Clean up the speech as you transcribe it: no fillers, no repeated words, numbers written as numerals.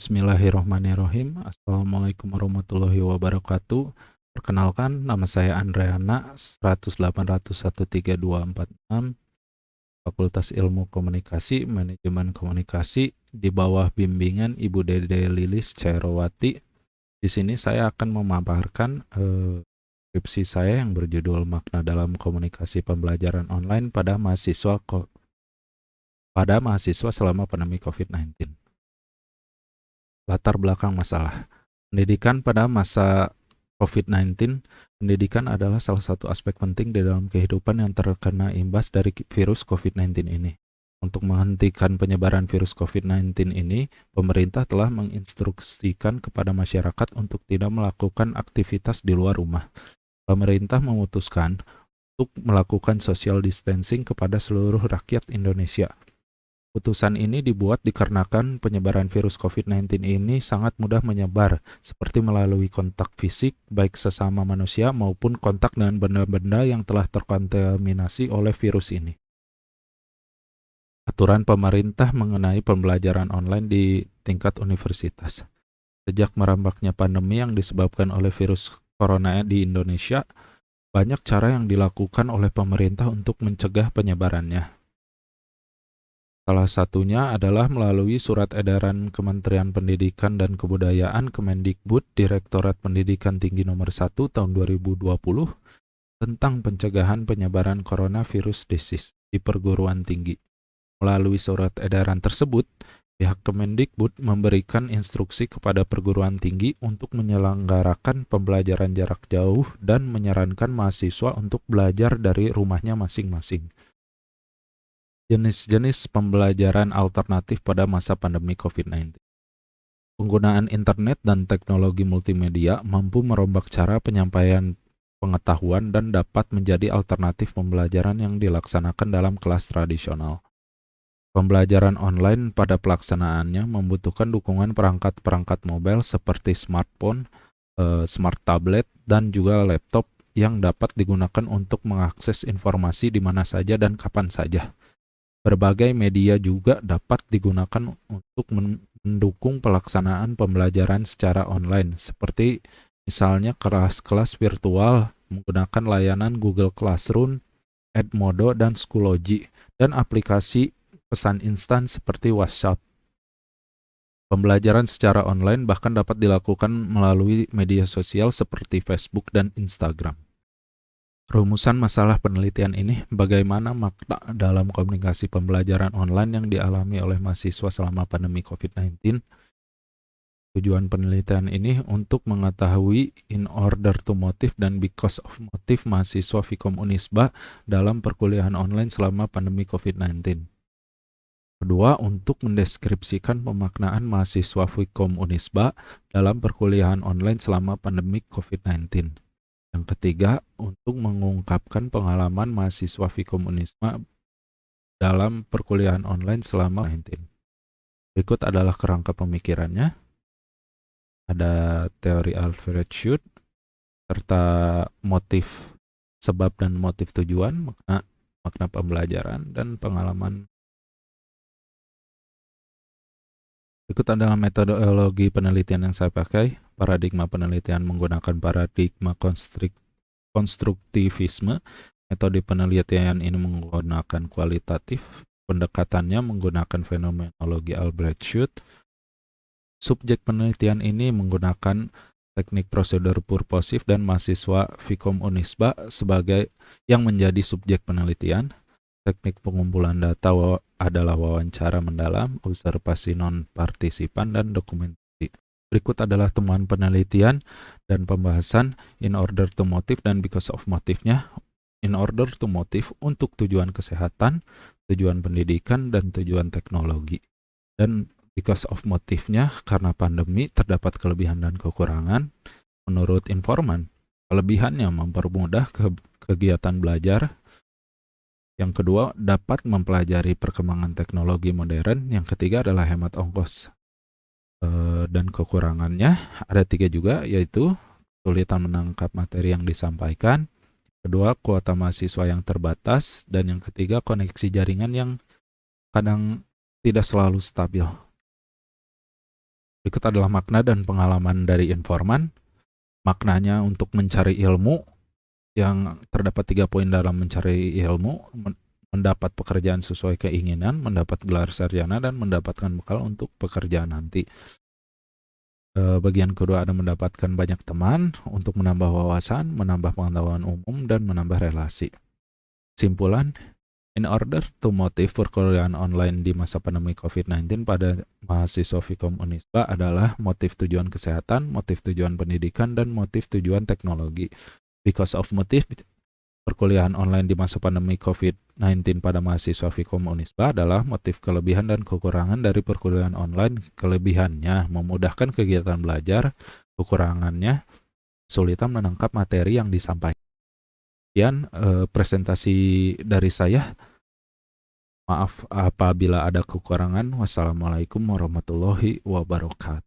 Bismillahirrahmanirrahim. Assalamualaikum warahmatullahi wabarakatuh. Perkenalkan, nama saya Andreana, 108.113.246, Fakultas Ilmu Komunikasi, Manajemen Komunikasi, di bawah bimbingan Ibu Dede Lilis Cairowati. Di sini saya akan memaparkan skripsi saya yang berjudul Makna dalam Komunikasi Pembelajaran Online pada mahasiswa selama pandemi COVID-19. Latar belakang masalah. Pendidikan pada masa COVID-19, pendidikan adalah salah satu aspek penting di dalam kehidupan yang terkena imbas dari virus COVID-19 ini. Untuk menghentikan penyebaran virus COVID-19 ini, pemerintah telah menginstruksikan kepada masyarakat untuk tidak melakukan aktivitas di luar rumah. Pemerintah memutuskan untuk melakukan social distancing kepada seluruh rakyat Indonesia. Putusan ini dibuat dikarenakan penyebaran virus COVID-19 ini sangat mudah menyebar, seperti melalui kontak fisik, baik sesama manusia maupun kontak dengan benda-benda yang telah terkontaminasi oleh virus ini. Aturan pemerintah mengenai pembelajaran online di tingkat universitas. Sejak merebaknya pandemi yang disebabkan oleh virus corona di Indonesia, banyak cara yang dilakukan oleh pemerintah untuk mencegah penyebarannya. Salah satunya adalah melalui Surat Edaran Kementerian Pendidikan dan Kebudayaan Kemendikbud Direktorat Pendidikan Tinggi Nomor 1 Tahun 2020 tentang pencegahan penyebaran coronavirus disease di perguruan tinggi. Melalui surat edaran tersebut, pihak Kemendikbud memberikan instruksi kepada perguruan tinggi untuk menyelenggarakan pembelajaran jarak jauh dan menyarankan mahasiswa untuk belajar dari rumahnya masing-masing. Jenis-jenis pembelajaran alternatif pada masa pandemi COVID-19. Penggunaan internet dan teknologi multimedia mampu merombak cara penyampaian pengetahuan dan dapat menjadi alternatif pembelajaran yang dilaksanakan dalam kelas tradisional. Pembelajaran online pada pelaksanaannya membutuhkan dukungan perangkat-perangkat mobile seperti smartphone, smart tablet, dan juga laptop yang dapat digunakan untuk mengakses informasi di mana saja dan kapan saja. Berbagai media juga dapat digunakan untuk mendukung pelaksanaan pembelajaran secara online, seperti misalnya kelas-kelas virtual menggunakan layanan Google Classroom, Edmodo, dan Schoology, dan aplikasi pesan instan seperti WhatsApp. Pembelajaran secara online bahkan dapat dilakukan melalui media sosial seperti Facebook dan Instagram. Rumusan masalah penelitian ini, bagaimana makna dalam komunikasi pembelajaran online yang dialami oleh mahasiswa selama pandemi COVID-19. Tujuan penelitian ini untuk mengetahui in order to motive dan because of motive mahasiswa Vkom Unisba dalam perkuliahan online selama pandemi COVID-19. Kedua, untuk mendeskripsikan pemaknaan mahasiswa Vkom Unisba dalam perkuliahan online selama pandemi COVID-19. Yang ketiga, untuk mengungkapkan pengalaman mahasiswa Vkom Unisba dalam perkuliahan online selama COVID-19. Berikut adalah kerangka pemikirannya. Ada teori Alfred Schut, serta motif sebab dan motif tujuan, makna pembelajaran, dan pengalaman. Berikut adalah metodologi penelitian yang saya pakai. Paradigma penelitian menggunakan paradigma konstruktivisme. Metode penelitian ini menggunakan kualitatif. Pendekatannya menggunakan fenomenologi Albrecht Schut. Subjek penelitian ini menggunakan teknik prosedur purposif dan mahasiswa Vkom Unisba sebagai yang menjadi subjek penelitian. Teknik pengumpulan data adalah wawancara mendalam, observasi non-partisipan, dan dokumentasi. Berikut adalah temuan penelitian dan pembahasan in order to motive dan because of motifnya. In order to motive untuk tujuan kesehatan, tujuan pendidikan, dan tujuan teknologi. Dan because of motifnya karena pandemi terdapat kelebihan dan kekurangan. Menurut informan, kelebihannya mempermudah kegiatan belajar. Yang kedua, dapat mempelajari perkembangan teknologi modern. Yang ketiga adalah hemat ongkos. Dan kekurangannya ada 3 juga, yaitu kesulitan menangkap materi yang disampaikan. Kedua, kuota mahasiswa yang terbatas. Dan yang ketiga, koneksi jaringan yang kadang tidak selalu stabil. Berikut adalah makna dan pengalaman dari informan. Maknanya untuk mencari ilmu, yang terdapat 3 poin dalam mencari ilmu: mendapat pekerjaan sesuai keinginan, mendapat gelar sarjana, dan mendapatkan bekal untuk pekerjaan nanti. Bagian kedua ada mendapatkan banyak teman untuk menambah wawasan, menambah pengetahuan umum, dan menambah relasi. Simpulan, in order to motive perkuliahan online di masa pandemi COVID-19 pada mahasiswa Vkom Unisba adalah motif tujuan kesehatan, motif tujuan pendidikan, dan motif tujuan teknologi. Because of motif perkuliahan online di masa pandemi COVID-19 pada mahasiswa Vkom Unisba adalah motif kelebihan dan kekurangan dari perkuliahan online. Kelebihannya memudahkan kegiatan belajar, kekurangannya kesulitan menangkap materi yang disampaikan. Sekian presentasi dari saya. Maaf apabila ada kekurangan. Wassalamualaikum warahmatullahi wabarakatuh.